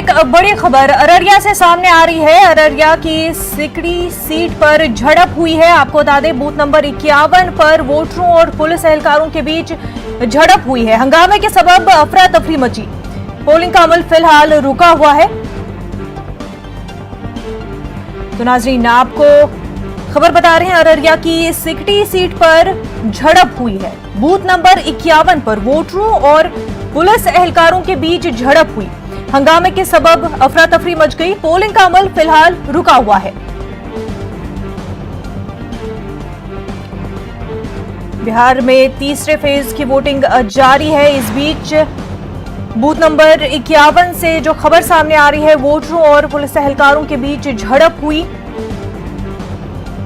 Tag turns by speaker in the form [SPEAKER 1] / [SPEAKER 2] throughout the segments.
[SPEAKER 1] एक बड़ी खबर अररिया से सामने आ रही है। अररिया की सिकड़ी सीट पर झड़प हुई है। आपको बता दें, बूथ नंबर 51 पर वोटरों और पुलिस एहलकारों के बीच झड़प हुई है। हंगामे के सबब अफरा तफरी मची। पोलिंग का अमल फिलहाल रुका हुआ है। तो नाजरीन, आपको खबर बता रहे हैं, अररिया की सिकड़ी सीट पर झड़प हुई है। बूथ नंबर 51 पर वोटरों और पुलिस एहलकारों के बीच झड़प हुई। हंगामे के सबब अफरा तफरी मच गई। पोलिंग का अमल फिलहाल रुका हुआ है। बिहार में तीसरे फेज की वोटिंग जारी है। इस बीच बूथ नंबर 51 से जो खबर सामने आ रही है, वोटरों और पुलिस एहलकारों के बीच झड़प हुई।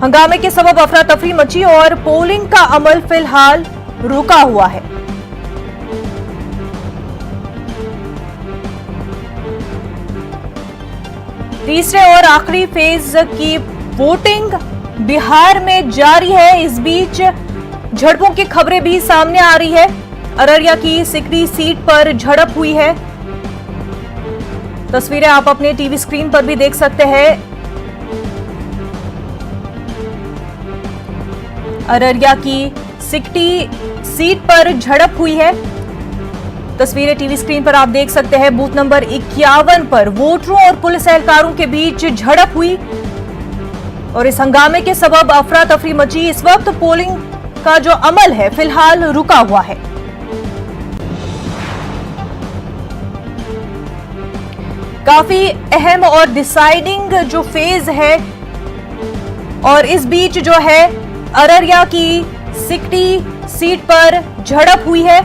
[SPEAKER 1] हंगामे के सबब अफरा तफरी मची और पोलिंग का अमल फिलहाल रुका हुआ है। तीसरे और आखिरी फेज की वोटिंग बिहार में जारी है। इस बीच झड़पों की खबरें भी सामने आ रही है। अररिया की सिकड़ी सीट पर झड़प हुई है। तस्वीरें आप अपने टीवी स्क्रीन पर भी देख सकते हैं। अररिया की सिकड़ी सीट पर झड़प हुई है। तस्वीरें टीवी स्क्रीन पर आप देख सकते हैं। बूथ नंबर 51 पर वोटरों और पुलिस एहलकारों के बीच झड़प हुई और इस हंगामे के सबब अफरा तफरी मची। इस वक्त पोलिंग का जो अमल है फिलहाल रुका हुआ है। काफी अहम और डिसाइडिंग जो फेज है, और इस बीच जो है अररिया की सिकड़ी सीट पर झड़प हुई है।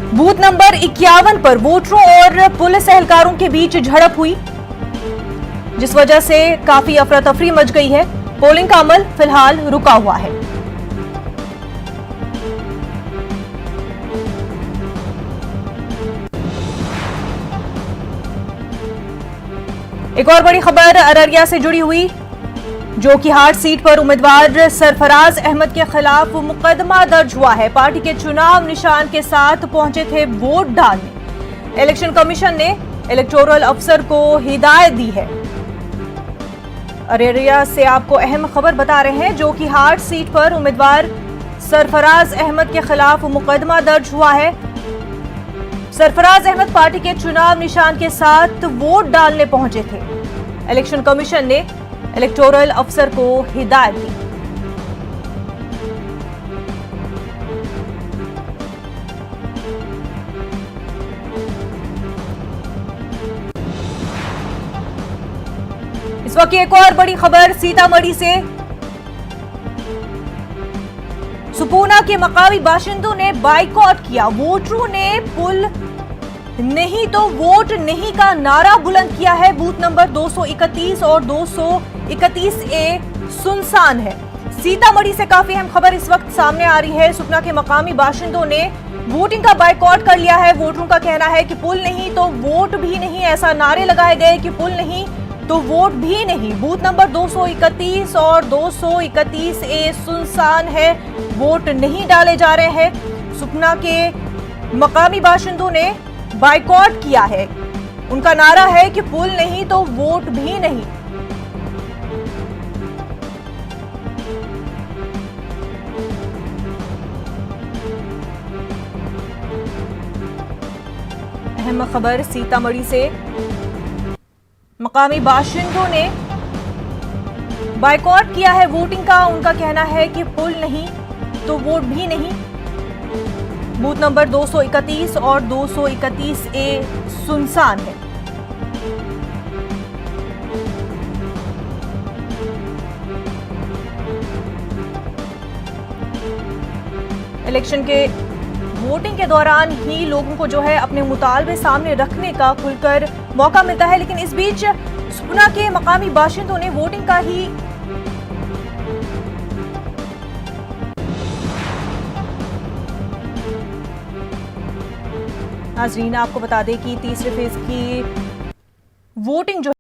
[SPEAKER 1] बूथ नंबर 51 पर वोटरों और पुलिस एहलकारों के बीच झड़प हुई, जिस वजह से काफी अफरा तफरी मच गई है। पोलिंग का अमल फिलहाल रुका हुआ है। एक और बड़ी खबर अररिया से जुड़ी हुई, जो कि हाट सीट पर उम्मीदवार सरफराज अहमद के खिलाफ मुकदमा दर्ज हुआ है। पार्टी के चुनाव निशान के साथ पहुंचे थे वोट डालने। इलेक्शन कमीशन ने इलेक्टोरल अफसर को हिदायत दी है। अररिया से आपको अहम खबर बता रहे हैं, जो कि हाट सीट पर उम्मीदवार सरफराज अहमद के खिलाफ मुकदमा दर्ज हुआ है। सरफराज अहमद पार्टी के चुनाव निशान के साथ वोट डालने पहुंचे थे। इलेक्शन कमीशन ने इलेक्टोरल अफसर को हिदायत दी। इस वक्त एक और बड़ी खबर सीतामढ़ी से। सुपूना के मकामी बाशिंदों ने बाइकॉट किया। वोटरों ने पुल नहीं तो वोट नहीं का नारा बुलंद किया है। बूथ नंबर 231 और 231A सुनसान है। सीतामढ़ी से काफी अहम खबर इस वक्त सामने आ रही है। सुपना के मकामी बाशिंदों ने वोटिंग का बाइकॉट कर लिया है। वोटरों का कहना है कि पुल नहीं तो वोट भी नहीं, ऐसा नारे लगाए गए कि पुल नहीं तो वोट भी नहीं। बूथ नंबर 231 और 231A सुनसान है, वोट नहीं डाले जा रहे हैं। सुपना के मकामी बाशिंदों ने बाइकॉट किया है। उनका नारा है कि पुल नहीं तो वोट भी नहीं। अहम खबर सीतामढ़ी से। मकामी बाशिंदों ने बाइकॉट किया है वोटिंग का। उनका कहना है कि पुल नहीं तो वोट भी नहीं। बूथ नंबर 231 और 231A सुनसान है। इलेक्शन के वोटिंग के दौरान ही लोगों को जो है अपने मुतालबे सामने रखने का खुलकर मौका मिलता है, लेकिन इस बीच सुपना के मकामी बाशिंदों ने वोटिंग का ही नाज़रीन, आपको बता दें कि तीसरे फेज की वोटिंग जो